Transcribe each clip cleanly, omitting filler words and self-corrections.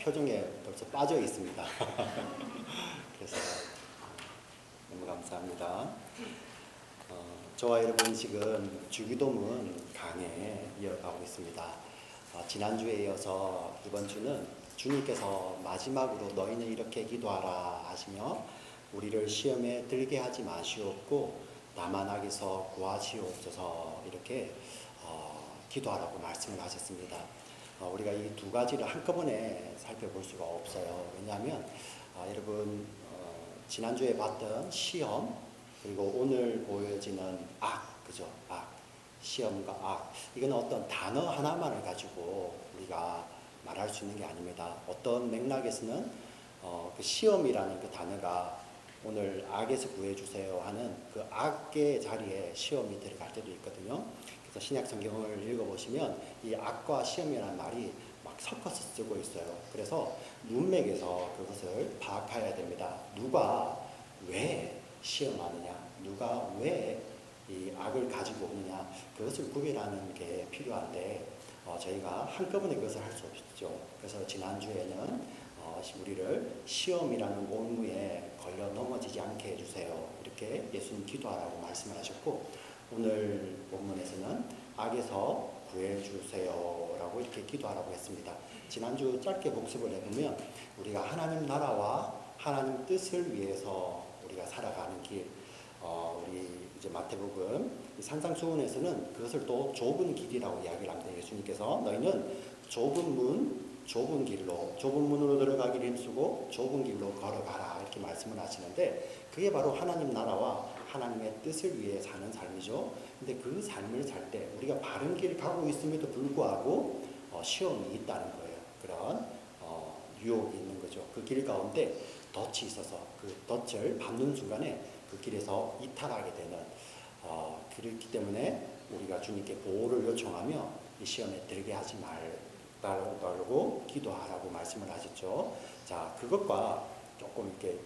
표정에 벌써 빠져 있습니다. 그래서 너무 감사합니다. 저와 여러분 지금 주기도문 강해 이어가고 있습니다. 지난주에 이어서 이번 주는 주님께서 마지막으로 너희는 이렇게 기도하라 하시며 우리를 시험에 들게 하지 마시옵고 다만 악에서 구하시옵소서 이렇게 기도하라고 말씀을 하셨습니다. 우리가 이 두 가지를 한꺼번에 살펴볼 수가 없어요. 왜냐하면 여러분 지난주에 봤던 시험 그리고 오늘 보여지는 악, 그죠? 악, 시험과 악. 이건 어떤 단어 하나만을 가지고 우리가 말할 수 있는 게 아닙니다. 어떤 맥락에서는 그 시험이라는 그 단어가 오늘 악에서 구해주세요 하는 그 악의 자리에 시험이 들어갈 때도 있거든요. 그래서 신약 성경을 읽어보시면 이 악과 시험이라는 말이 막 섞어서 쓰고 있어요. 그래서 문맥에서 그것을 파악해야 됩니다. 누가 왜 시험하느냐, 누가 왜 이 악을 가지고 오느냐, 그것을 구별하는 게 필요한데 저희가 한꺼번에 그것을 할 수 없죠. 그래서 지난주에는 우리를 시험이라는 올무에 걸려 넘어지지 않게 해주세요. 이렇게 예수님 기도하라고 말씀을 하셨고 오늘 본문에서는 악에서 구해주세요 라고 이렇게 기도하라고 했습니다. 지난주 짧게 복습을 해보면 우리가 하나님 나라와 하나님 뜻을 위해서 우리가 살아가는 길, 우리 이제 마태복음 산상수훈에서는 그것을 또 좁은 길이라고 이야기를 합니다. 예수님께서 너희는 좁은 문, 좁은 길로, 좁은 문으로 들어가기를 힘쓰고 좁은 길로 걸어가라 이렇게 말씀을 하시는데 그게 바로 하나님 나라와 하나님의 뜻을 위해 사는 삶이죠. 근데 그 삶을 살 때 우리가 바른 길을 가고 있음에도 불구하고 시험이 있다는 거예요. 그런 유혹이 있는 거죠. 그 길 가운데 덫이 있어서 그 덫을 밟는 순간에 그 길에서 이탈하게 되는 그렇기 때문에 우리가 주님께 보호를 요청하며 이 시험에 들게 하지 말고 기도하라고 말씀을 하셨죠. 자, 그것과 조금 이렇게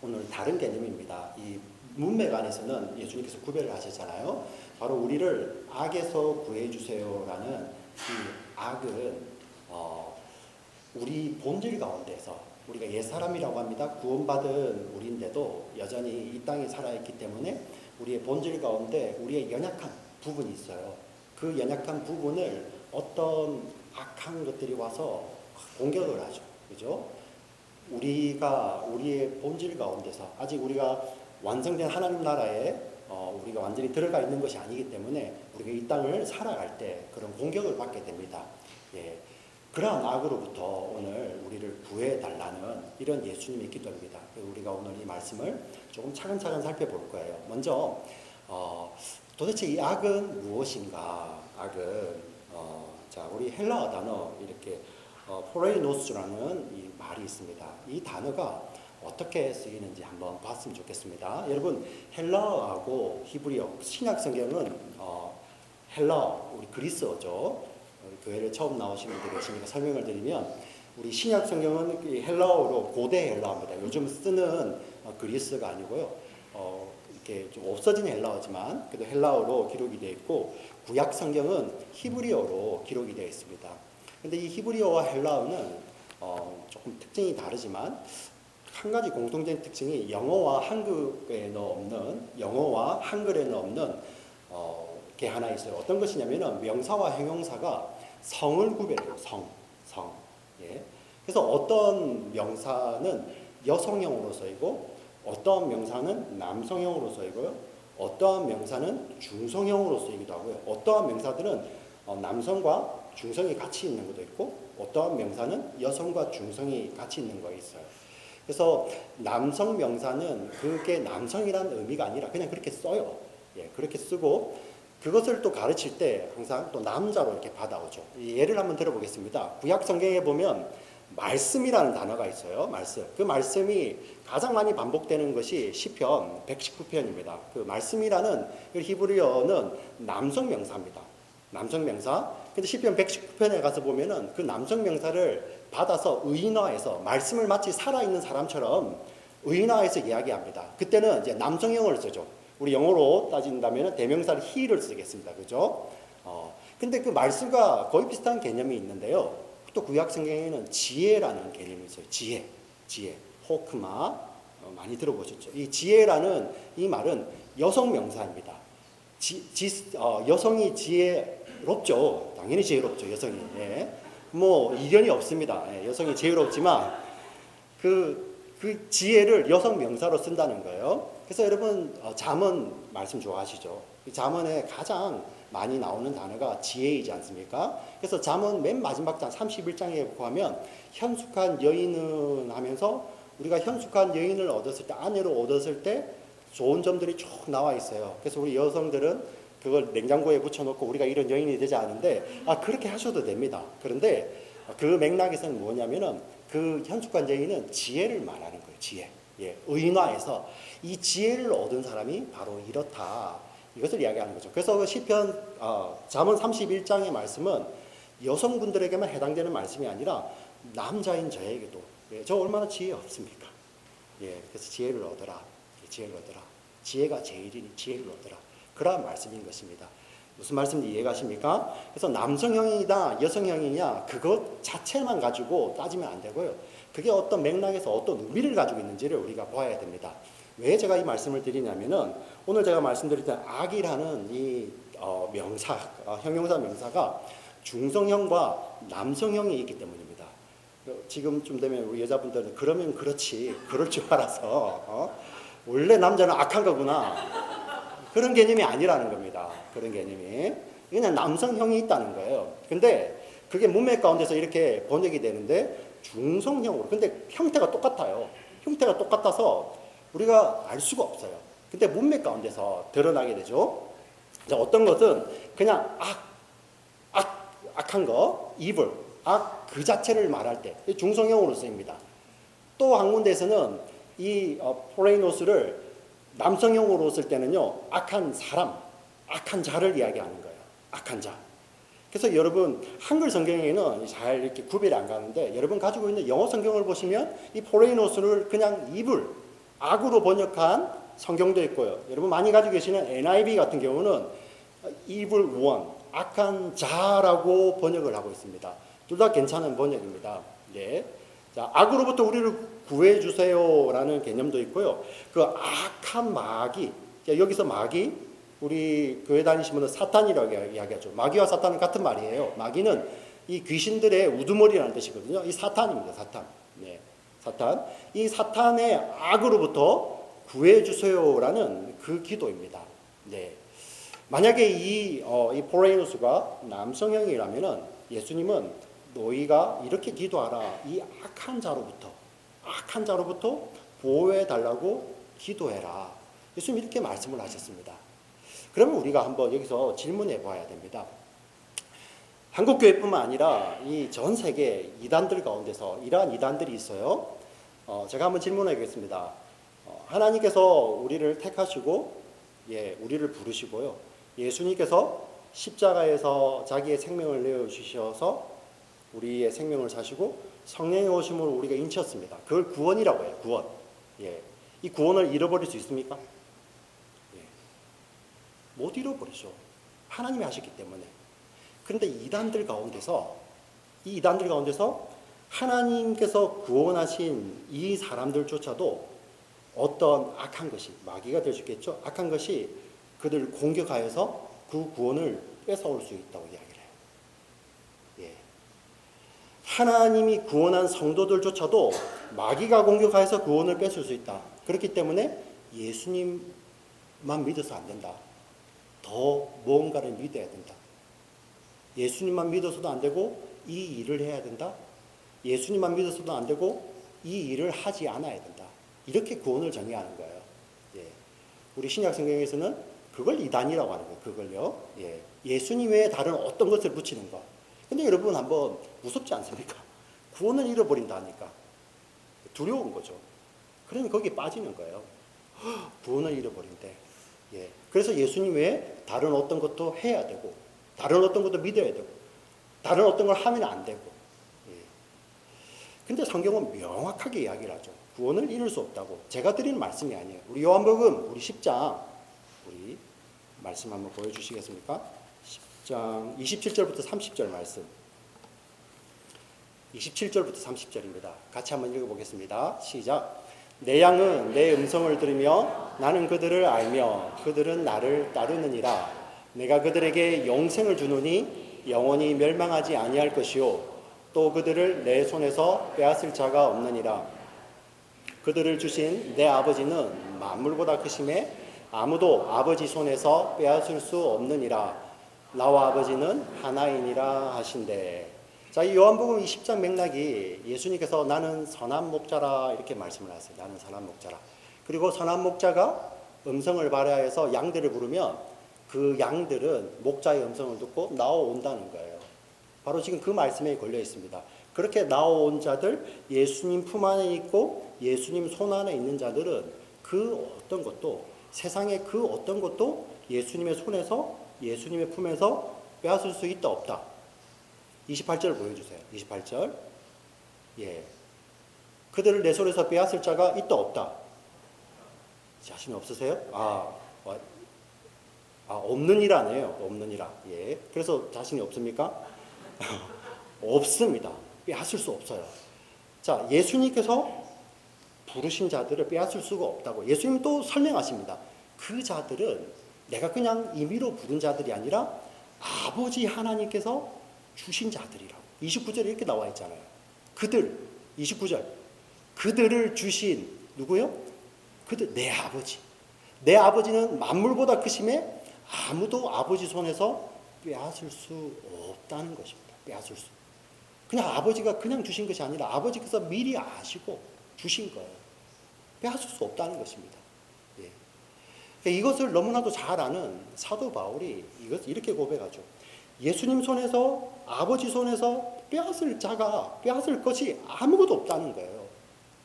오늘 다른 개념입니다. 이 문맥 안에서는 예수님께서 구별을 하셨잖아요. 바로 우리를 악에서 구해주세요라는 이 악은 우리 본질 가운데서 우리가 옛사람이라고 합니다. 구원받은 우리인데도 여전히 이 땅에 살아있기 때문에 우리의 본질 가운데 우리의 연약한 부분이 있어요. 그 연약한 부분을 어떤 악한 것들이 와서 공격을 하죠. 그죠? 우리의 본질 가운데서 아직 우리가 완성된 하나님 나라에 우리가 완전히 들어가 있는 것이 아니기 때문에 우리가 이 땅을 살아갈 때 그런 공격을 받게 됩니다. 예. 그러한 악으로부터 오늘 우리를 구해달라는 이런 예수님의 기도입니다. 우리가 오늘 이 말씀을 조금 차근차근 살펴볼 거예요. 먼저 도대체 이 악은 무엇인가? 악은 자 우리 헬라어 단어 이렇게 포레이노스라는 이 말이 있습니다. 이 단어가 어떻게 쓰이는지 한번 봤으면 좋겠습니다. 여러분 헬라어하고 히브리어 신약 성경은 헬라어 우리 그리스어죠. 교회를 처음 나오신 분들이 계시니까 설명을 드리면 우리 신약 성경은 헬라어로 고대 헬라어입니다. 요즘 쓰는 그리스가 아니고요. 이렇게 좀 없어진 헬라어지만 그래도 헬라어로 기록이 되어 있고 구약 성경은 히브리어로 기록이 되어 있습니다. 근데 이 히브리어와 헬라어는 조금 특징이 다르지만 한 가지 공통된 특징이 영어와 한글에는 없는 게 하나 있어요. 어떤 것이냐면은 명사와 형용사가 성을 구별해요. 성. 예. 그래서 어떤 명사는 여성형으로 쓰이고 어떠한 명사는 남성형으로 쓰이고요. 어떠한 명사는 중성형으로 쓰이기도 하고요. 어떠한 명사들은 남성과 중성이 같이 있는 것도 있고 어떠한 명사는 여성과 중성이 같이 있는 거 있어요. 그래서 남성 명사는 그게 남성이라는 의미가 아니라 그냥 그렇게 써요. 예, 그렇게 쓰고 그것을 또 가르칠 때 항상 또 남자로 이렇게 받아오죠. 예를 한번 들어보겠습니다. 구약 성경에 보면 말씀이라는 단어가 있어요. 말씀. 그 말씀이 가장 많이 반복되는 것이 시편 119편입니다. 그 말씀이라는 그 히브리어는 남성 명사입니다. 남성 명사. 근데 시편 119편에 가서 보면은 그 남성 명사를 받아서 의인화해서 말씀을 마치 살아있는 사람처럼 의인화해서 이야기합니다. 그때는 이제 남성형을 쓰죠. 우리 영어로 따진다면 대명사를 he를 쓰겠습니다. 그죠? 근데 그 말씀과 거의 비슷한 개념이 있는데요. 아직도 구약 성경에는 지혜라는 개념이 있어요. 지혜, 호크마 많이 들어보셨죠? 이 지혜라는 이 말은 여성 명사입니다. 여성이 지혜롭죠. 당연히 지혜롭죠, 여성이. 예. 뭐 이견이 없습니다. 예, 여성이 지혜롭지만 그 지혜를 여성 명사로 쓴다는 거예요. 그래서 여러분 잠언 말씀 좋아하시죠? 잠언에 가장 많이 나오는 단어가 지혜이지 않습니까? 그래서 잠언 맨 마지막 장 31장에 보면 현숙한 여인은 하면서 우리가 현숙한 여인을 얻었을 때, 아내로 얻었을 때 좋은 점들이 쭉 나와 있어요. 그래서 우리 여성들은 그걸 냉장고에 붙여놓고 우리가 이런 여인이 되지 않은데 그렇게 하셔도 됩니다. 그런데 그 맥락에서는 뭐냐면은 그 현숙한 여인은 지혜를 말하는 거예요. 지혜. 예, 의인화해서 이 지혜를 얻은 사람이 바로 이렇다. 이것을 이야기하는 거죠. 그래서 그 시편 잠언 31장의 말씀은 여성분들에게만 해당되는 말씀이 아니라 남자인 저에게도 저 얼마나 지혜 없습니까? 예, 그래서 지혜를 얻어라. 지혜를 얻어라. 지혜가 제일이니 지혜를 얻어라. 그러한 말씀인 것입니다. 무슨 말씀인지 이해가십니까? 그래서 남성형이다, 여성형이냐 그것 자체만 가지고 따지면 안 되고요. 그게 어떤 맥락에서 어떤 의미를 가지고 있는지를 우리가 보아야 됩니다. 왜 제가 이 말씀을 드리냐면은 오늘 제가 말씀드렸던 악이라는 이 명사, 형용사 명사가 중성형과 남성형이 있기 때문입니다. 지금쯤 되면 우리 여자분들은 그러면 그렇지, 그럴 줄 알아서 원래 남자는 악한 거구나. 그런 개념이 아니라는 겁니다. 그런 개념이. 그냥 남성형이 있다는 거예요. 근데 그게 문맥 가운데서 이렇게 번역이 되는데 중성형으로. 근데 형태가 똑같아요. 형태가 똑같아서 우리가 알 수가 없어요. 근데 문맥 가운데서 드러나게 되죠. 어떤 것은 그냥 악한 거, evil, 악 그 자체를 말할 때 중성형으로 쓰입니다. 또 한 군데에서는 이 포레이노스를 남성형으로 쓸 때는요, 악한 사람, 악한 자를 이야기하는 거예요. 악한 자. 그래서 여러분 한글 성경에는 잘 이렇게 구별이 안 가는데 여러분 가지고 있는 영어 성경을 보시면 이 포레이노스를 그냥 evil, 악으로 번역한 성경도 있고요. 여러분 많이 가지고 계시는 NIV 같은 경우는 evil one, 악한 자라고 번역을 하고 있습니다. 둘 다 괜찮은 번역입니다. 네. 자, 악으로부터 우리를 구해주세요라는 개념도 있고요. 그 악한 마귀, 여기서 마귀, 우리 교회 다니시면 사탄이라고 이야기하죠. 마귀와 사탄은 같은 말이에요. 마귀는 이 귀신들의 우두머리라는 뜻이거든요. 이 사탄입니다. 사탄. 네, 사탄. 이 사탄의 악으로부터 구해주세요라는 그 기도입니다. 네. 만약에 이 포레이노스가 남성형이라면은 예수님은 너희가 이렇게 기도하라. 이 악한 자로부터 보호해달라고 기도해라. 예수님 이렇게 말씀을 하셨습니다. 그러면 우리가 한번 여기서 질문해 봐야 됩니다. 한국교회뿐만 아니라 이 전 세계 이단들 가운데서 이러한 이단들이 있어요. 제가 한번 질문하겠습니다. 하나님께서 우리를 택하시고 우리를 부르시고요. 예수님께서 십자가에서 자기의 생명을 내어주셔서 우리의 생명을 사시고 성령의 오심으로 우리가 인쳤습니다. 그걸 구원이라고 해요. 구원. 이 구원을 잃어버릴 수 있습니까? 못 잃어버리죠. 하나님이 하셨기 때문에. 그런데 이 이단들 가운데서 하나님께서 구원하신 이 사람들조차도 어떤 악한 것이, 마귀가 될 수 있겠죠. 악한 것이 그들을 공격하여서 그 구원을 뺏어올 수 있다고 이야기를 해요. 하나님이 구원한 성도들조차도 마귀가 공격하여서 구원을 뺏을 수 있다. 그렇기 때문에 예수님만 믿어서 안 된다. 더 무언가를 믿어야 된다. 예수님만 믿어서도 안 되고 이 일을 해야 된다. 예수님만 믿어서도 안 되고 이 일을 하지 않아야 된다. 이렇게 구원을 정의하는 거예요. 우리 신약 성경에서는 그걸 이단이라고 하는 거예요. 그걸요. 예수님 외에 다른 어떤 것을 붙이는 것. 근데 여러분 한번 무섭지 않습니까? 구원을 잃어버린다니까. 두려운 거죠. 그러니 거기에 빠지는 거예요. 구원을 잃어버린대. 그래서 예수님 외에 다른 어떤 것도 해야 되고, 다른 어떤 것도 믿어야 되고, 다른 어떤 걸 하면 안 되고. 근데 성경은 명확하게 이야기를 하죠. 구원을 잃을 수 없다고. 제가 드리는 말씀이 아니에요. 우리 요한복음 우리 10장 우리 말씀 한번 보여주시겠습니까? 10장 27절부터 30절 말씀. 27절부터 30절입니다. 같이 한번 읽어보겠습니다. 시작. 내 양은 내 음성을 들으며 나는 그들을 알며 그들은 나를 따르느니라. 내가 그들에게 영생을 주노니 영원히 멸망하지 아니할 것이요 또 그들을 내 손에서 빼앗을 자가 없느니라. 그들을 주신 내 아버지는 만물보다 크심에 아무도 아버지 손에서 빼앗을 수 없느니라. 나와 아버지는 하나이니라 하신대. 자, 이 요한복음 20장 맥락이 예수님께서 나는 선한 목자라 이렇게 말씀을 하세요. 나는 선한 목자라. 그리고 선한 목자가 음성을 발하여서 양들을 부르면 그 양들은 목자의 음성을 듣고 나와온다는 거예요. 바로 지금 그 말씀에 걸려 있습니다. 그렇게 나와온 자들, 예수님 품 안에 있고 예수님 손 안에 있는 자들은 그 어떤 것도, 세상의 그 어떤 것도 예수님의 손에서, 예수님의 품에서 빼앗을 수 있다 없다. 28절 보여주세요. 28절. 예. 그들을 내 손에서 빼앗을 자가 있다 없다. 자신 없으세요? 없느니라네요. 없느니라. 예. 그래서 자신이 없습니까? 없습니다. 빼앗을 수 없어요. 자, 예수님께서 부르신 자들을 빼앗을 수가 없다고 예수님 또 설명하십니다. 그 자들은 내가 그냥 임의로 부른 자들이 아니라 아버지 하나님께서 주신 자들이라고. 29절에 이렇게 나와 있잖아요. 그들, 29절. 그들을 주신 누구요? 그들, 내 아버지. 내 아버지는 만물보다 크심에 아무도 아버지 손에서 빼앗을 수 없다는 것입니다. 빼앗을 수. 그냥 아버지가 그냥 주신 것이 아니라 아버지께서 미리 아시고 주신 거예요. 빼앗을 수 없다는 것입니다. 예. 이것을 너무나도 잘 아는 사도 바울이 이렇게 고백하죠. 예수님 손에서, 아버지 손에서 빼앗을 것이 아무것도 없다는 거예요.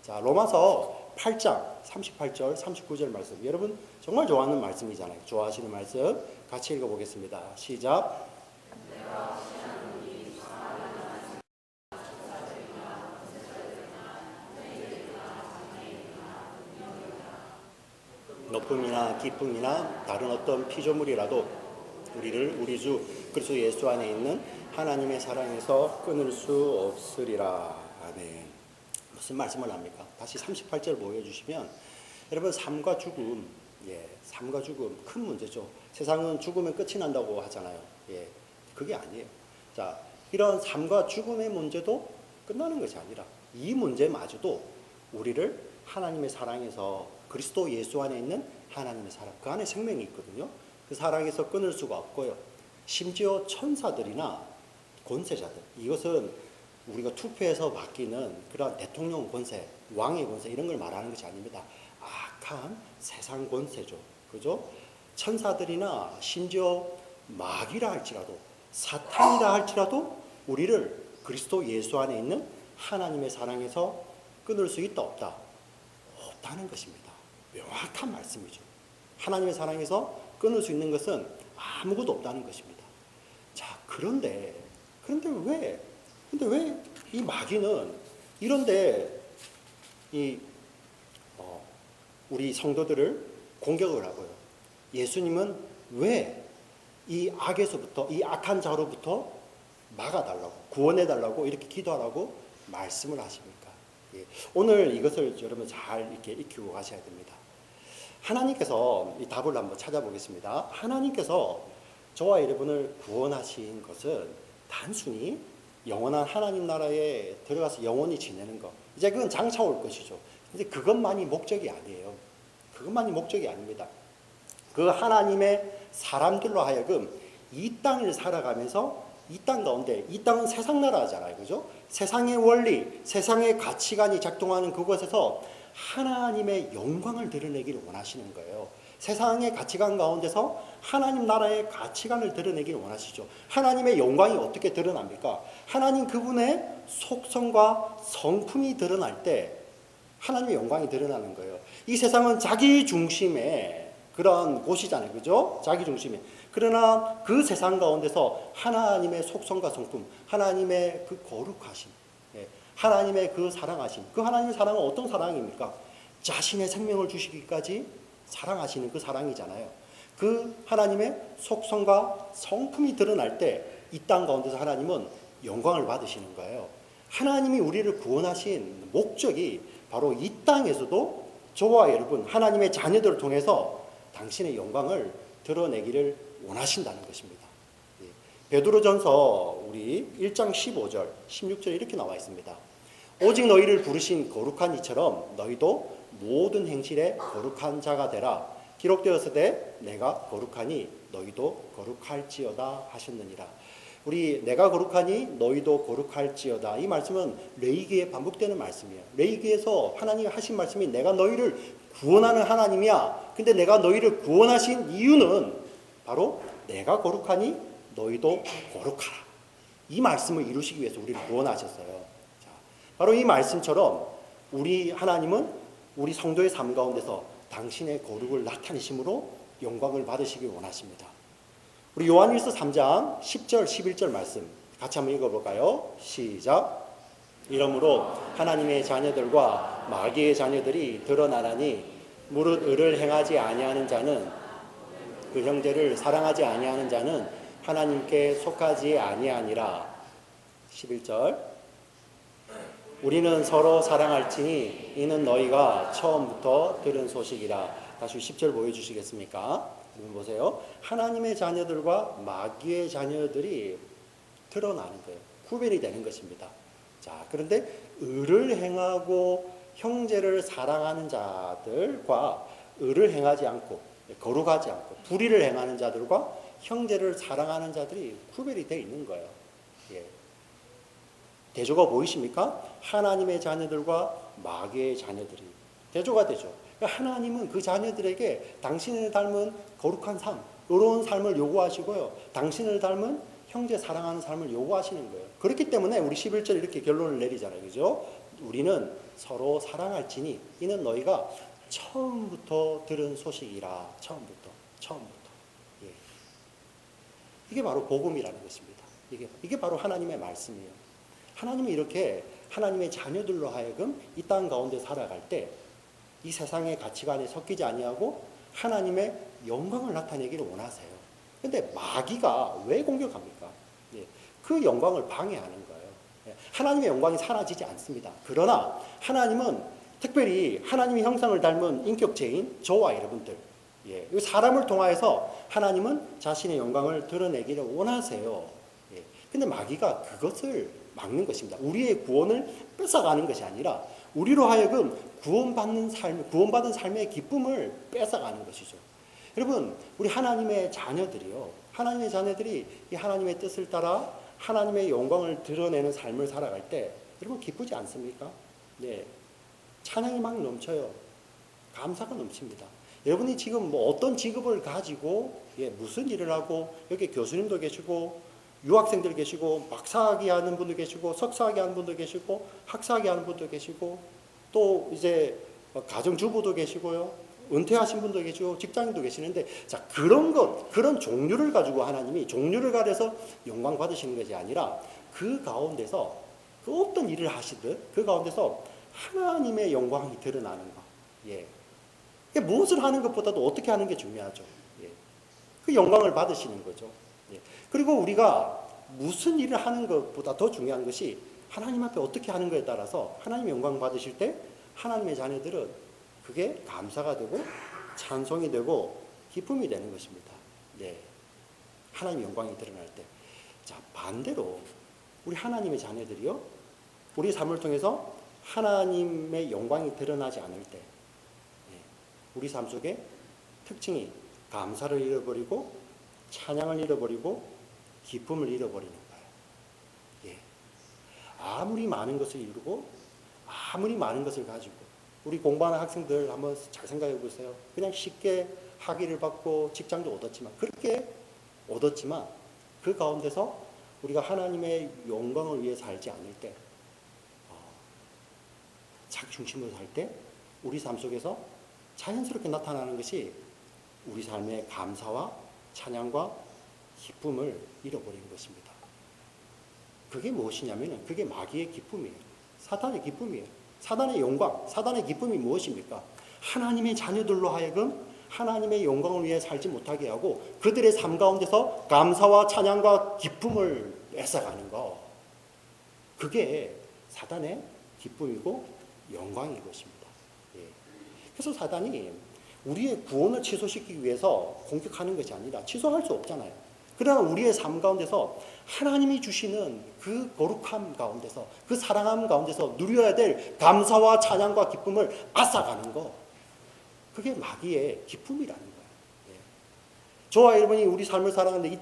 자, 로마서 8장 38절, 39절 말씀. 여러분 정말 좋아하는 말씀이잖아요. 좋아하시는 말씀 같이 읽어보겠습니다. 시작. 높음이나 기쁨이나 다른 어떤 피조물이라도 우리를 우리 주 그리스도 예수 안에 있는 하나님의 사랑에서 끊을 수 없으리라. 아멘. 무슨 말씀을 합니까? 다시 38절 보여주시면 여러분 삶과 죽음, 삶과 죽음 큰 문제죠. 세상은 죽으면 끝이 난다고 하잖아요. 그게 아니에요. 자, 이런 삶과 죽음의 문제도 끝나는 것이 아니라 이 문제마저도 우리를 하나님의 사랑에서 그리스도 예수 안에 있는 하나님의 사랑, 그 안에 생명이 있거든요. 그 사랑에서 끊을 수가 없고요. 심지어 천사들이나 권세자들, 이것은 우리가 투표해서 맡기는 그런 대통령 권세, 왕의 권세 이런 걸 말하는 것이 아닙니다. 악한 세상 권세죠. 그죠? 천사들이나 심지어 마귀라 할지라도 사탄이라 할지라도 우리를 그리스도 예수 안에 있는 하나님의 사랑에서 끊을 수 있다 없다? 없다는 것입니다. 명확한 말씀이죠. 하나님의 사랑에서 끊을 수 있는 것은 아무것도 없다는 것입니다. 자, 그런데 왜 이 마귀는 이런데 우리 성도들을 공격을 하고요. 예수님은 왜 이 악에서부터, 이 악한 자로부터 막아달라고, 구원해달라고 이렇게 기도하라고 말씀을 하십니까? 오늘 이것을 여러분 잘 이렇게 익히고 가셔야 됩니다. 하나님께서 이 답을 한번 찾아보겠습니다. 하나님께서 저와 여러분을 구원하신 것은 단순히 영원한 하나님 나라에 들어가서 영원히 지내는 것. 이제 그건 장차 올 것이죠. 근데 그것만이 목적이 아니에요. 그것만이 목적이 아닙니다. 그 하나님의 사람들로 하여금 이 땅을 살아가면서 이 땅 가운데, 이 땅은 세상 나라잖아요. 그죠? 세상의 원리, 세상의 가치관이 작동하는 그곳에서 하나님의 영광을 드러내기를 원하시는 거예요. 세상의 가치관 가운데서 하나님 나라의 가치관을 드러내기를 원하시죠. 하나님의 영광이 어떻게 드러납니까? 하나님 그분의 속성과 성품이 드러날 때 하나님의 영광이 드러나는 거예요. 이 세상은 자기 중심의 그런 곳이잖아요. 그죠? 자기 중심에. 그러나 그 세상 가운데서 하나님의 속성과 성품, 하나님의 그 거룩하심, 하나님의 그 사랑하심, 그 하나님의 사랑은 어떤 사랑입니까? 자신의 생명을 주시기까지 사랑하시는 그 사랑이잖아요. 그 하나님의 속성과 성품이 드러날 때 이 땅 가운데서 하나님은 영광을 받으시는 거예요. 하나님이 우리를 구원하신 목적이 바로 이 땅에서도 저와 여러분 하나님의 자녀들을 통해서 당신의 영광을 드러내기를 원하신다는 것입니다. 베드로전서 우리 1장 15절 16절 이렇게 나와 있습니다. 오직 너희를 부르신 거룩한 이처럼 너희도 모든 행실에 거룩한 자가 되라. 기록되었으되 내가 거룩하니 너희도 거룩할지어다 하셨느니라. 우리 내가 거룩하니 너희도 거룩할지어다, 이 말씀은 레위기에 반복되는 말씀이에요. 레위기에서 하나님이 하신 말씀이 내가 너희를 구원하는 하나님이야. 근데 내가 너희를 구원하신 이유는 바로 내가 거룩하니 너희도 거룩하라. 이 말씀을 이루시기 위해서 우리를 구원하셨어요. 자, 바로 이 말씀처럼 우리 하나님은 우리 성도의 삶 가운데서 당신의 거룩을 나타내심으로 영광을 받으시길 원하십니다. 우리 요한일서 3장 10절 11절 말씀 같이 한번 읽어볼까요? 시작. 이러므로 하나님의 자녀들과 마귀의 자녀들이 드러나나니 무릇 의를 행하지 아니하는 자는 그 형제를 사랑하지 아니하는 자는 하나님께 속하지 아니하니라. 11절. 우리는 서로 사랑할지니 이는 너희가 처음부터 들은 소식이라. 다시 10절 보여주시겠습니까? 보세요. 하나님의 자녀들과 마귀의 자녀들이 드러나는 거예요. 구별이 되는 것입니다. 자, 그런데 의를 행하고 형제를 사랑하는 자들과 의를 행하지 않고 거룩하지 않고 불의를 행하는 자들과 형제를 사랑하는 자들이 구별이 되어 있는 거예요. 예. 대조가 보이십니까? 하나님의 자녀들과 마귀의 자녀들이 대조가 되죠. 하나님은 그 자녀들에게 당신을 닮은 거룩한 삶, 의로운 삶을 요구하시고요. 당신을 닮은 형제 사랑하는 삶을 요구하시는 거예요. 그렇기 때문에 우리 11절 이렇게 결론을 내리잖아요. 그죠? 우리는 서로 사랑할지니 이는 너희가 처음부터 들은 소식이라. 처음부터. 예. 이게 바로 복음이라는 것입니다. 이게 바로 하나님의 말씀이에요. 하나님은 이렇게 하나님의 자녀들로 하여금 이 땅 가운데 살아갈 때 이 세상의 가치관에 섞이지 아니하고 하나님의 영광을 나타내기를 원하세요. 그런데 마귀가 왜 공격합니까? 예, 그 영광을 방해하는 거예요. 예, 하나님의 영광이 사라지지 않습니다. 그러나 하나님은 특별히 하나님의 형상을 닮은 인격체인 저와 여러분들, 예, 사람을 통하여서 하나님은 자신의 영광을 드러내기를 원하세요. 예, 근데 마귀가 그것을 막는 것입니다. 우리의 구원을 뺏어가는 것이 아니라 우리로 하여금 구원받은 삶의 기쁨을 뺏어가는 것이죠. 여러분, 우리 하나님의 자녀들이요. 하나님의 자녀들이 이 하나님의 뜻을 따라 하나님의 영광을 드러내는 삶을 살아갈 때 여러분 기쁘지 않습니까? 네. 찬양이 막 넘쳐요. 감사가 넘칩니다. 여러분이 지금 뭐 어떤 직업을 가지고 무슨 일을 하고 여기 교수님도 계시고 유학생들 계시고 박사학위 하는 분도 계시고 석사학위 하는 분도 계시고 학사학위 하는 분도 계시고 또 이제 가정주부도 계시고요. 은퇴하신 분도 계시고 직장인도 계시는데 자 그런 종류를 가지고 하나님이 종류를 가려서 영광 받으시는 것이 아니라 그 가운데서 그 어떤 일을 하시듯 그 가운데서 하나님의 영광이 드러나는 것. 예. 무엇을 하는 것보다도 어떻게 하는 게 중요하죠. 예. 그 영광을 받으시는 거죠. 예. 그리고 우리가 무슨 일을 하는 것보다 더 중요한 것이 하나님 앞에 어떻게 하는 것에 따라서 하나님의 영광 받으실 때 하나님의 자녀들은 그게 감사가 되고 찬송이 되고 기쁨이 되는 것입니다. 네. 하나님의 영광이 드러날 때. 자, 반대로 우리 하나님의 자녀들이요. 우리 삶을 통해서 하나님의 영광이 드러나지 않을 때 우리 삶 속에 특징이 감사를 잃어버리고 찬양을 잃어버리고 기쁨을 잃어버리는 거예요. 예. 아무리 많은 것을 이루고 아무리 많은 것을 가지고 우리 공부하는 학생들 한번 잘 생각해 보세요. 그냥 쉽게 학위를 받고 직장도 얻었지만 그렇게 얻었지만 그 가운데서 우리가 하나님의 영광을 위해 살지 않을 때 자기 중심으로 살 때 우리 삶 속에서 자연스럽게 나타나는 것이 우리 삶의 감사와 찬양과 기쁨을 잃어버리는 것입니다. 그게 무엇이냐면 그게 마귀의 기쁨이에요. 사탄의 기쁨이에요. 사단의 영광, 사단의 기쁨이 무엇입니까? 하나님의 자녀들로 하여금 하나님의 영광을 위해 살지 못하게 하고 그들의 삶 가운데서 감사와 찬양과 기쁨을 뺏어가는 거. 그게 사단의 기쁨이고 영광일 것입니다. 예. 그래서 사단이 우리의 구원을 취소시키기 위해서 공격하는 것이 아니라 취소할 수 없잖아요. 그러나 우리의 삶 가운데서 하나님이 주시는 그 거룩함 가운데서 그 사랑함 가운데서 누려야 될 감사와 찬양과 기쁨을 앗아가는 거, 그게 마귀의 기쁨이라는 거예요. 예. 저와 여러분이 우리 삶을 살아가는데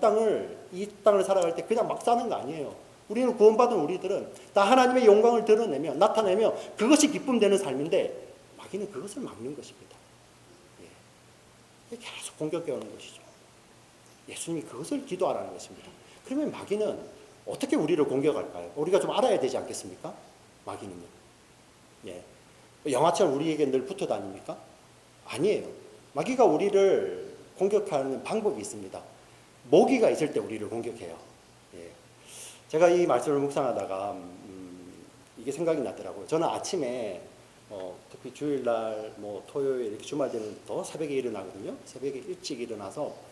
이 땅을 살아갈 때 그냥 막 사는 거 아니에요. 우리는 구원받은 우리들은 다 하나님의 영광을 드러내며 나타내며 그것이 기쁨되는 삶인데 마귀는 그것을 막는 것입니다. 예. 계속 공격해 오는 것이죠. 예수님이 그것을 기도하라는 것입니다. 그러면 마귀는 어떻게 우리를 공격할까요? 우리가 좀 알아야 되지 않겠습니까? 마귀는요. 예. 영화처럼 우리에게 늘 붙어 다닙니까? 아니에요. 마귀가 우리를 공격하는 방법이 있습니다. 모기가 있을 때 우리를 공격해요. 예. 제가 이 말씀을 묵상하다가 이게 생각이 나더라고요. 저는 아침에 특히 주일날, 토요일, 이렇게 주말 되면 더 새벽에 일어나거든요. 새벽에 일찍 일어나서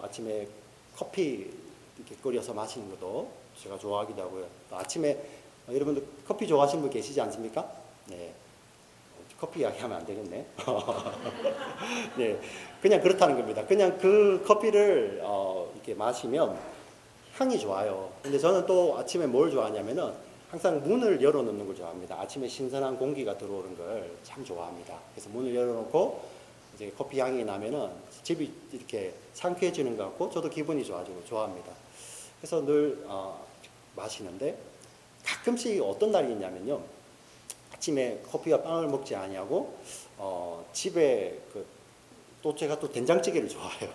아침에 커피 이렇게 끓여서 마시는 것도 제가 좋아하기도 하고요. 아침에 여러분들 커피 좋아하시는 분 계시지 않습니까? 네. 커피 이야기하면 안 되겠네. 네. 그냥 그렇다는 겁니다. 그냥 그 커피를 이렇게 마시면 향이 좋아요. 근데 저는 또 아침에 뭘 좋아하냐면은 항상 문을 열어놓는 걸 좋아합니다. 아침에 신선한 공기가 들어오는 걸 참 좋아합니다. 그래서 문을 열어놓고 이제 커피 향이 나면은 집이 이렇게 상쾌해지는 것 같고 저도 기분이 좋아지고 좋아합니다. 그래서 늘 마시는데 가끔씩 어떤 날이 있냐면요. 아침에 커피와 빵을 먹지 아니하고 집에 또 제가 또 된장찌개를 좋아해요.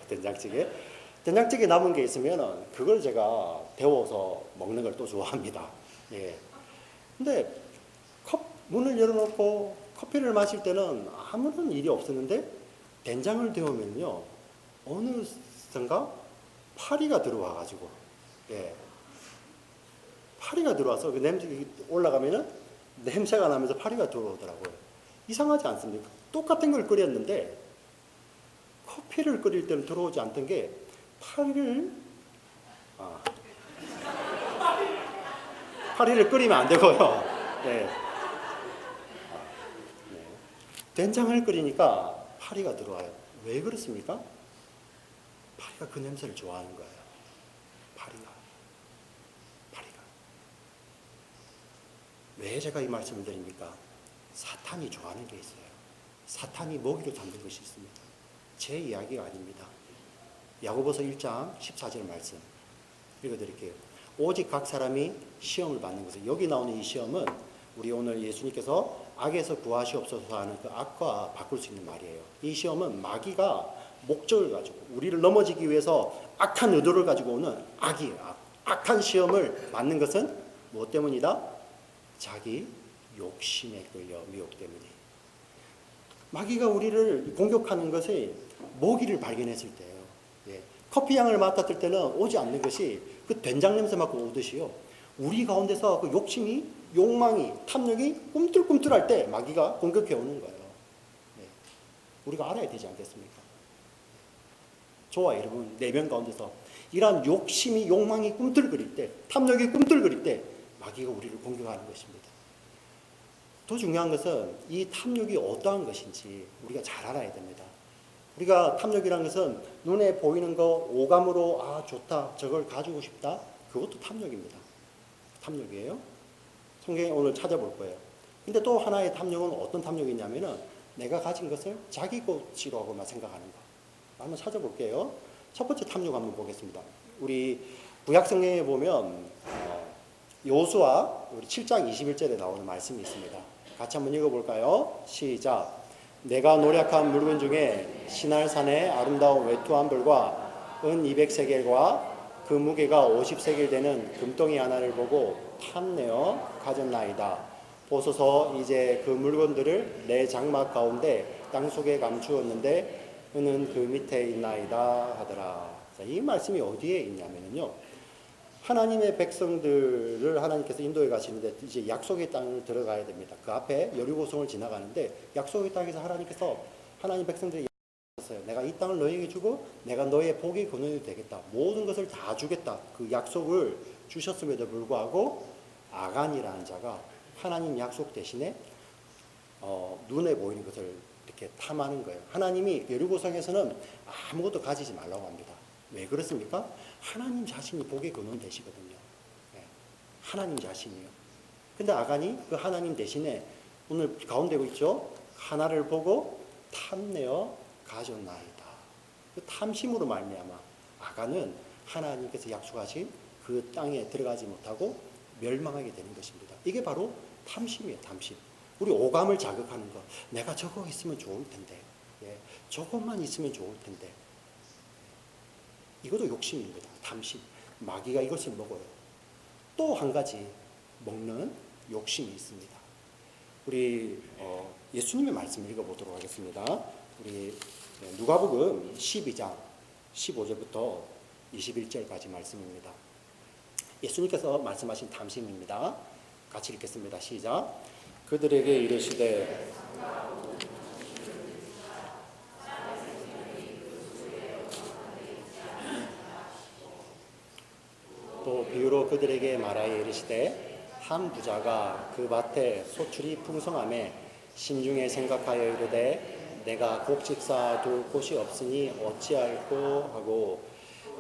된장찌개 남은 게 있으면은 그걸 제가 데워서 먹는 걸 또 좋아합니다. 예. 근데 문을 열어놓고 커피를 마실 때는 아무런 일이 없었는데 된장을 데우면요 어느샌가 파리가 들어와가지고, 예, 파리가 들어와서 그 냄새 올라가면은 냄새가 나면서 파리가 들어오더라고요. 이상하지 않습니까? 똑같은 걸 끓였는데 커피를 끓일 때는 들어오지 않던 게 파리를 끓이면 안 되고요. 네. 네. 된장을 끓이니까 파리가 들어와요. 왜 그렇습니까? 파리가 그 냄새를 좋아하는 거예요. 파리가. 왜 제가 이 말씀을 드립니까? 사탄이 좋아하는 게 있어요. 사탄이 먹이로 잡는 것이 있습니다. 제 이야기가 아닙니다. 야고보서 1장 14절 말씀 읽어드릴게요. 오직 각 사람이 시험을 받는 것은, 여기 나오는 이 시험은 우리 오늘 예수님께서 악에서 구하시옵소서 하는 그 악과 바꿀 수 있는 말이에요. 이 시험은 마귀가 목적을 가지고 우리를 넘어지기 위해서 악한 의도를 가지고 오는 악이에요. 악한 시험을 맞는 것은 무엇 때문이다? 자기 욕심에 끌려 미혹 때문에. 마귀가 우리를 공격하는 것이 모기를 발견했을 때예요. 예. 커피 향을 맡았을 때는 오지 않는 것이 그 된장 냄새 맡고 오듯이요. 우리 가운데서 그 욕심이, 욕망이, 탐욕이 꿈틀꿈틀할 때 마귀가 공격해 오는 거예요. 예. 우리가 알아야 되지 않겠습니까? 저와 여러분 내면 가운데서 이러한 욕심이, 욕망이 꿈틀거릴 때, 탐욕이 꿈틀거릴 때 마귀가 우리를 공격하는 것입니다. 더 중요한 것은 이 탐욕이 어떠한 것인지 우리가 잘 알아야 됩니다. 우리가 탐욕이라는 것은 눈에 보이는 거 오감으로 좋다, 저걸 가지고 싶다, 그것도 탐욕입니다. 탐욕이에요. 성경에 오늘 찾아볼 거예요. 근데 또 하나의 탐욕은 어떤 탐욕이냐면은 내가 가진 것을 자기 것이라고 하고만 생각하는 거. 한번 찾아볼게요. 첫 번째 탐욕 한번 보겠습니다. 우리 구약성경에 보면 여호수아 우리 7장 21절에 나오는 말씀이 있습니다. 같이 한번 읽어볼까요? 시작. 내가 노력한 물건 중에 시날산의 아름다운 외투한 벌과 은 200세겔과 그 무게가 50세겔 되는 금덩이 하나를 보고 탐내어 가졌나이다. 보소서 이제 그 물건들을 내 장막 가운데 땅속에 감추었는데 은은 그 밑에 있나이다 하더라. 자, 이 말씀이 어디에 있냐면요. 하나님의 백성들을 하나님께서 인도해 가시는데 이제 약속의 땅을 들어가야 됩니다. 그 앞에 여리고성을 지나가는데 약속의 땅에서 하나님께서 하나님 백성들이 약속했어요. 내가 이 땅을 너희에게 주고 내가 너희의 복의 근원이 되겠다. 모든 것을 다 주겠다. 그 약속을 주셨음에도 불구하고 아간이라는 자가 하나님 약속 대신에 눈에 보이는 것을 이렇게 탐하는 거예요. 하나님이 여리고성에서는 아무것도 가지지 말라고 합니다. 왜 그렇습니까? 하나님 자신이 복의 근원 되시거든요. 예, 하나님 자신이요. 근데 아간이 그 하나님 대신에 오늘 가운데 있죠? 하나를 보고 탐내어 가졌나이다. 그 탐심으로 말미암아 아간은 하나님께서 약속하신 그 땅에 들어가지 못하고 멸망하게 되는 것입니다. 이게 바로 탐심이에요. 탐심. 우리 오감을 자극하는 것. 내가 저거 있으면 좋을 텐데. 예, 저것만 있으면 좋을 텐데. 이것도 욕심입니다. 탐심. 마귀가 이것을 먹어요. 또 한 가지 먹는 욕심이 있습니다. 우리 예수님의 말씀 읽어보도록 하겠습니다. 우리 누가복음 12장 15절부터 21절까지 말씀입니다. 예수님께서 말씀하신 탐심입니다. 같이 읽겠습니다. 시작. 그들에게 이르시되 또 비유로 그들에게 말하여 이르시되 한 부자가 그 밭에 소출이 풍성함에 심중에 생각하여 이르되 내가 곡식 쌓아둘 곳이 없으니 어찌할꼬 하고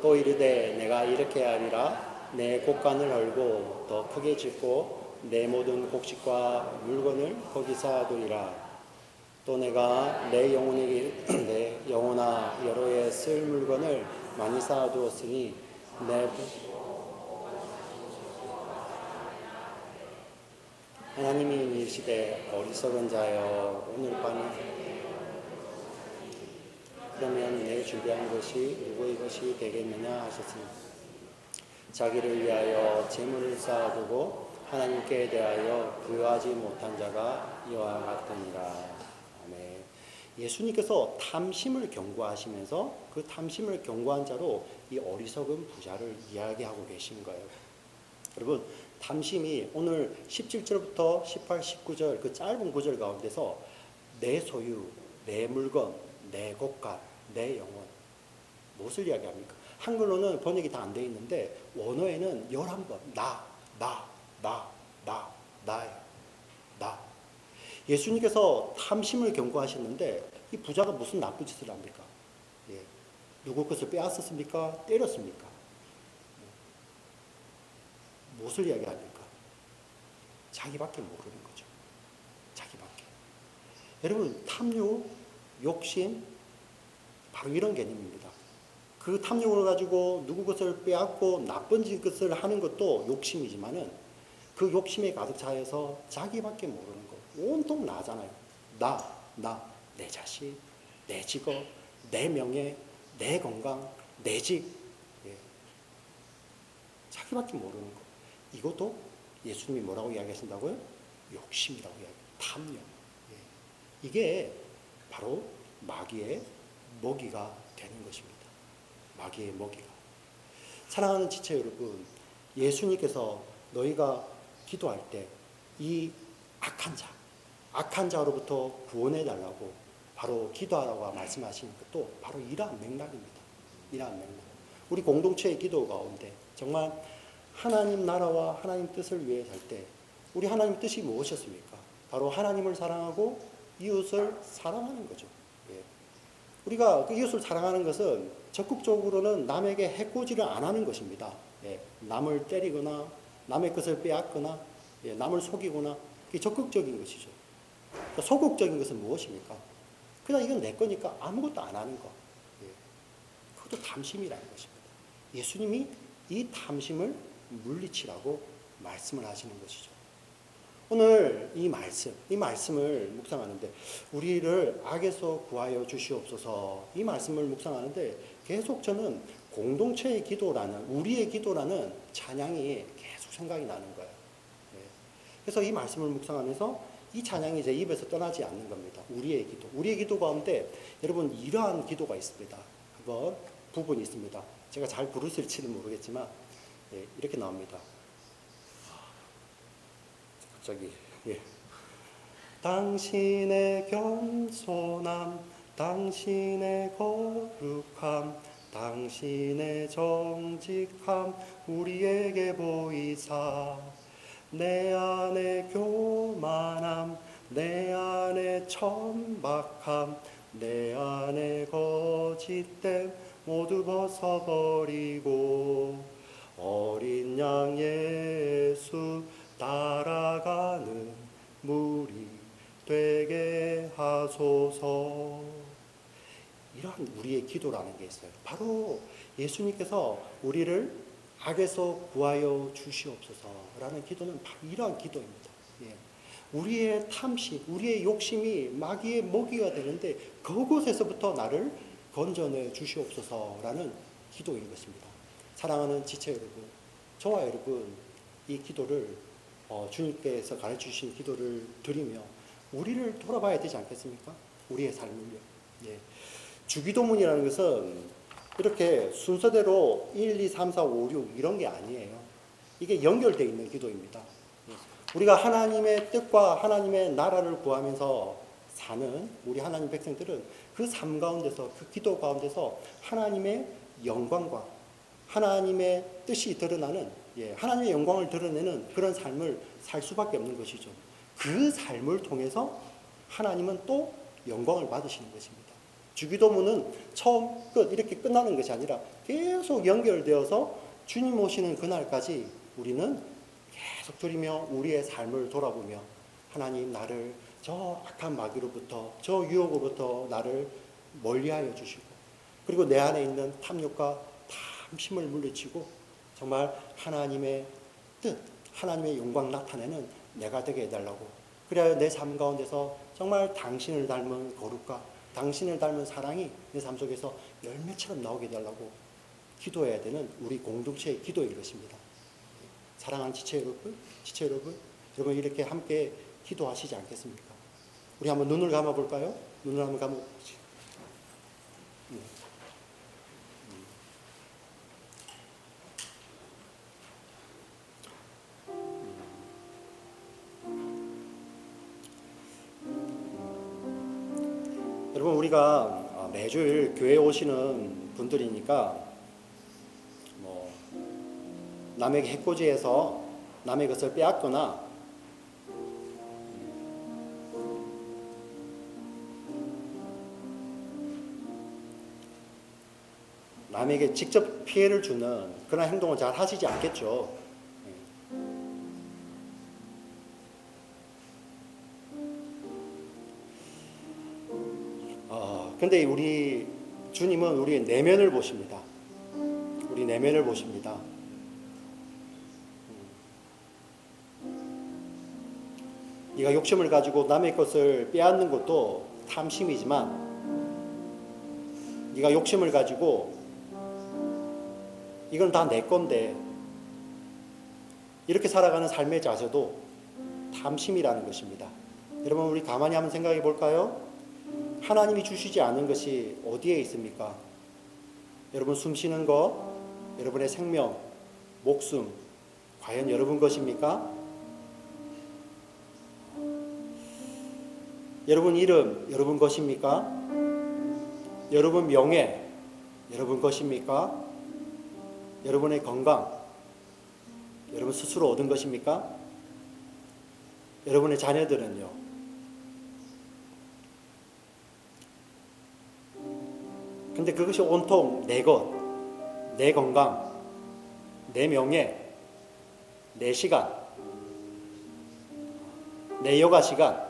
또 이르되 내가 이렇게 하리라 내 곡간을 헐고 더 크게 짓고 내 모든 곡식과 물건을 거기 쌓아두리라. 또 내가 내 영혼아 여러 해 쓸 물건을 많이 쌓아두었으니 내 하나님이 이르시되 어리석은 자여 오늘 밤에 그러면 내 준비한 것이 누구의 것이 되겠느냐 하셨으니 자기를 위하여 재물을 쌓아두고 하나님께 대하여 부여하지 못한 자가 이와 같으니라. 아멘. 예수님께서 탐심을 경고하시면서 그 탐심을 경고한 자로 이 어리석은 부자를 이야기하고 계신 거예요. 여러분, 탐심이 오늘 17절부터 18, 19절 그 짧은 구절 가운데서 내 소유, 내 물건, 내 곡간, 내 영혼 무엇을 이야기합니까? 한글로는 번역이 다 안 되어 있는데 원어에는 11번 나예요. 나. 예수님께서 탐심을 경고하셨는데 이 부자가 무슨 나쁜 짓을 합니까? 예. 누구 것을 빼앗았습니까? 때렸습니까? 무엇을 이야기합니까? 자기밖에 모르는 거죠. 자기밖에. 여러분, 탐욕, 욕심, 바로 이런 개념입니다. 그 탐욕을 가지고 누구 것을 빼앗고 나쁜 짓을 하는 것도 욕심이지만은 그 욕심에 가득 차여서 자기밖에 모르는 것. 온통 나잖아요. 내 자식, 내 직업, 내 명예, 내 건강, 내 집. 예. 자기밖에 모르는 것. 이것도 예수님이 뭐라고 이야기하신다고요? 욕심이라고 이야기해요. 탐욕. 예. 이게 바로 마귀의 먹이가 되는 것입니다. 마귀의 먹이가. 사랑하는 지체 여러분, 예수님께서 너희가 기도할 때 이 악한 자로부터 구원해 달라고 바로 기도하라고 말씀하시는 것도 바로 이러한 맥락입니다. 이러한 맥락. 우리 공동체의 기도 가운데 정말 하나님 나라와 하나님 뜻을 위해 살 때 우리 하나님 뜻이 무엇이었습니까? 바로 하나님을 사랑하고 이웃을 사랑하는 거죠. 예. 우리가 그 이웃을 사랑하는 것은 적극적으로는 남에게 해코지를 안 하는 것입니다. 예. 남을 때리거나 남의 것을 빼앗거나 예. 남을 속이거나 그게 적극적인 것이죠. 그러니까 소극적인 것은 무엇입니까? 그냥 이건 내 거니까 아무것도 안 하는 거. 예. 그것도 탐심이라는 것입니다. 예수님이 이 탐심을 물리치라고 말씀을 하시는 것이죠. 오늘 이 말씀을 묵상하는데 우리를 악에서 구하여 주시옵소서 이 말씀을 묵상하는데 계속 저는 공동체의 기도라는 우리의 기도라는 찬양이 계속 생각이 나는 거예요. 그래서 이 말씀을 묵상하면서 이 찬양이 제 입에서 떠나지 않는 겁니다. 우리의 기도 가운데 여러분 이러한 기도가 있습니다. 한번 부분이 있습니다. 제가 잘 부르실지는 모르겠지만 이렇게 나옵니다. 갑자기 당신의 겸손함, 당신의 거룩함, 당신의 정직함 우리에게 보이사 내 안에 교만함, 내 안에 천박함, 내 안에 거짓됨 모두 벗어버리고 어린 양 예수 따라가는 무리 되게 하소서. 이러한 우리의 기도라는 게 있어요. 바로 예수님께서 우리를 악에서 구하여 주시옵소서라는 기도는 바로 이러한 기도입니다. 예. 우리의 탐심, 우리의 욕심이 마귀의 먹이가 되는데 그곳에서부터 나를 건져내 주시옵소서라는 기도인 것입니다. 사랑하는 지체 여러분, 저와 여러분 이 기도를 주님께서 가르쳐 주신 기도를 드리며 우리를 돌아봐야 되지 않겠습니까? 우리의 삶을요. 예. 주기도문이라는 것은 이렇게 순서대로 1, 2, 3, 4, 5, 6 이런 게 아니에요. 이게 연결되어 있는 기도입니다. 우리가 하나님의 뜻과 하나님의 나라를 구하면서 사는 우리 하나님 백성들은 그 삶 가운데서, 그 기도 가운데서 하나님의 영광과 하나님의 뜻이 드러나는, 하나님의 영광을 드러내는 그런 삶을 살 수밖에 없는 것이죠. 그 삶을 통해서 하나님은 또 영광을 받으시는 것입니다. 주기도문은 처음 끝 이렇게 끝나는 것이 아니라 계속 연결되어서 주님 오시는 그날까지 우리는 계속 드리며 우리의 삶을 돌아보며 하나님 나를 저 악한 마귀로부터 저 유혹으로부터 나를 멀리하여 주시고 그리고 내 안에 있는 탐욕과 탐심을 물리치고 정말 하나님의 뜻, 하나님의 영광 나타내는 내가 되게 해달라고. 그래야 내 삶 가운데서 정말 당신을 닮은 거룩과 당신을 닮은 사랑이 내 삶 속에서 열매처럼 나오게 해달라고 기도해야 되는 우리 공동체의 기도인 것입니다. 사랑하는 지체 여러분, 여러분 이렇게 함께 기도하시지 않겠습니까? 우리 한번 눈을 감아 볼까요? 눈을 한번 감아 보시죠. 여러분 우리가 매주일 교회 오시는 분들이니까 뭐 남에게 해코지해서 남의 것을 빼앗거나 남에게 직접 피해를 주는 그런 행동을 잘 하시지 않겠죠. 근데 우리 주님은 우리의 내면을 보십니다. 우리 내면을 보십니다. 네가 욕심을 가지고 남의 것을 빼앗는 것도 탐심이지만 네가 욕심을 가지고 이건 다 내 건데 이렇게 살아가는 삶의 자세도 탐심이라는 것입니다. 여러분 우리 가만히 한번 생각해 볼까요? 하나님이 주시지 않은 것이 어디에 있습니까? 여러분 숨 쉬는 것, 여러분의 생명, 목숨 과연 여러분 것입니까? 여러분 이름 여러분 것입니까? 여러분 명예 여러분 것입니까? 여러분의 건강 여러분 스스로 얻은 것입니까? 여러분의 자녀들은요? 근데 그것이 온통 내 것, 내 건강, 내 명예, 내 시간, 내 여가 시간,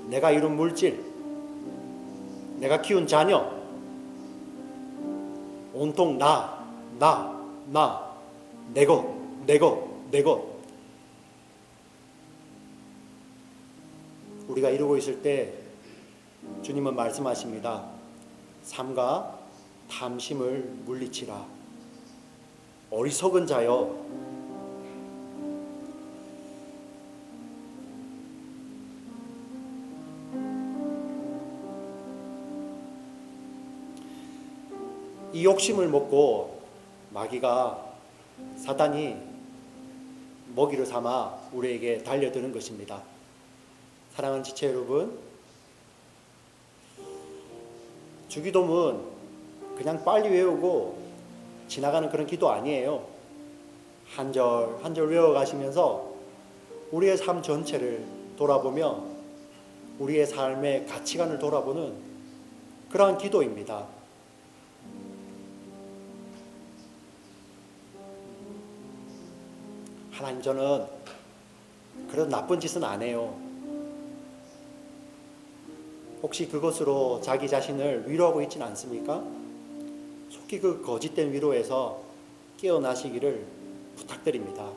내가 이룬 물질, 내가 키운 자녀, 온통 내 것. 우리가 이루고 있을 때 주님은 말씀하십니다. 삼가 탐심을 물리치라. 어리석은 자여. 이 욕심을 먹고 마귀가 사단이 먹이를 삼아 우리에게 달려드는 것입니다. 사랑하는 지체 여러분, 주기도문 그냥 빨리 외우고 지나가는 그런 기도 아니에요. 한 절 한 절 외워가시면서 우리의 삶 전체를 돌아보며 우리의 삶의 가치관을 돌아보는 그러한 기도입니다. 하나님, 저는 그런 나쁜 짓은 안 해요. 혹시 그것으로 자기 자신을 위로하고 있지는 않습니까? 속히 그 거짓된 위로에서 깨어나시기를 부탁드립니다.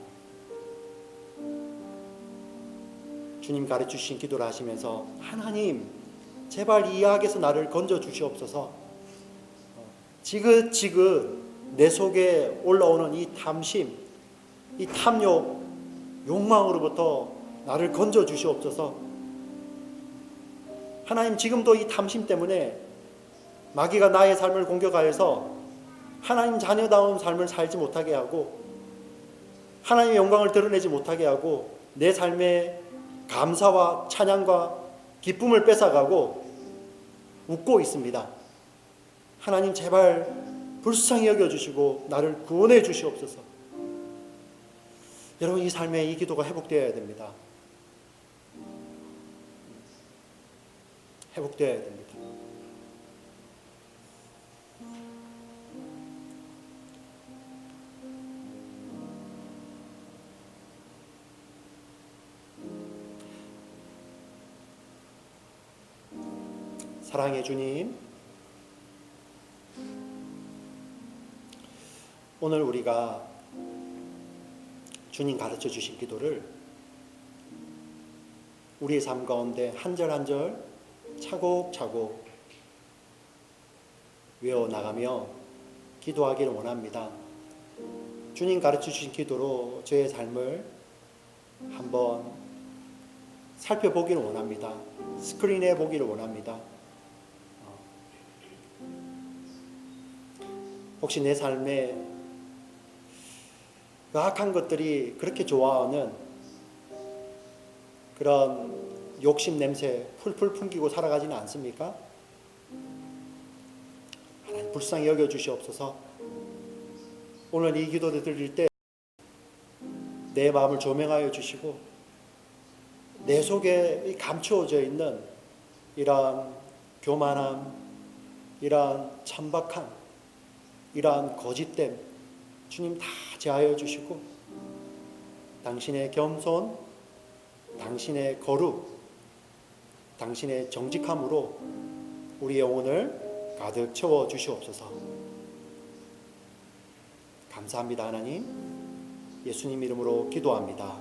주님 가르쳐주신 기도를 하시면서 하나님, 제발 이 악에서 나를 건져 주시옵소서. 지긋지긋 내 속에 올라오는 이 탐심, 이 탐욕, 욕망으로부터 나를 건져 주시옵소서. 하나님, 지금도 이 탐심 때문에 마귀가 나의 삶을 공격하여서 하나님 자녀다운 삶을 살지 못하게 하고 하나님의 영광을 드러내지 못하게 하고 내 삶에 감사와 찬양과 기쁨을 뺏어가고 웃고 있습니다. 하나님, 제발 불쌍히 여겨주시고 나를 구원해 주시옵소서. 여러분, 이 삶에 이 기도가 회복되어야 됩니다. 회복되어야 됩니다. 사랑의 주님, 오늘 우리가 주님 가르쳐 주신 기도를 우리의 삶 가운데 한 절 한 절 차곡차곡 외워나가며 기도하기를 원합니다. 주님 가르쳐 주신 기도로 저의 삶을 한번 살펴보기를 원합니다. 스크린해 보기를 원합니다. 혹시 내 삶에 그 악한 것들이 그렇게 좋아하는 그런 욕심 냄새 풀풀 풍기고 살아가지는 않습니까? 하나님, 불쌍히 여겨주시옵소서. 오늘 이 기도를 드릴 때 내 마음을 조명하여 주시고 내 속에 감추어져 있는 이러한 교만함, 이러한 천박함, 이러한 거짓됨 주님 다 제하여 주시고 당신의 겸손, 당신의 거룩, 당신의 정직함으로 우리 영혼을 가득 채워 주시옵소서. 감사합니다. 하나님, 예수님 이름으로 기도합니다.